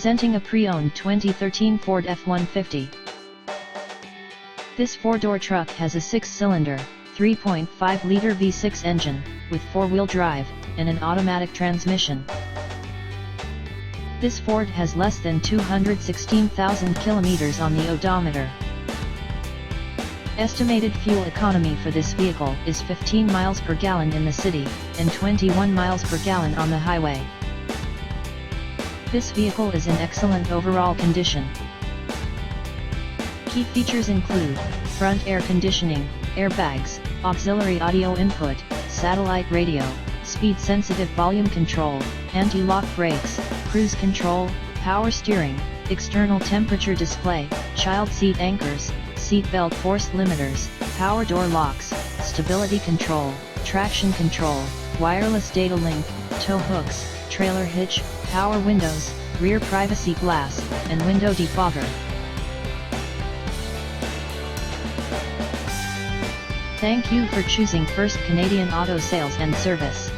Presenting a pre-owned 2013 Ford F-150. This four-door truck has a six-cylinder, 3.5-liter V6 engine, with four-wheel drive, and an automatic transmission. This Ford has less than 216,000 kilometers on the odometer. Estimated fuel economy for this vehicle is 15 miles per gallon in the city, and 21 miles per gallon on the highway. This vehicle is in excellent overall condition. Key features include front air conditioning, airbags, auxiliary audio input, satellite radio, speed-sensitive volume control, anti-lock brakes, cruise control, power steering, external temperature display, child seat anchors, seat belt force limiters, power door locks, stability control, traction control, wireless data link, tow hooks, trailer hitch, power windows, rear privacy glass, and window defogger. Thank you for choosing First Canadian Auto Sales and Service.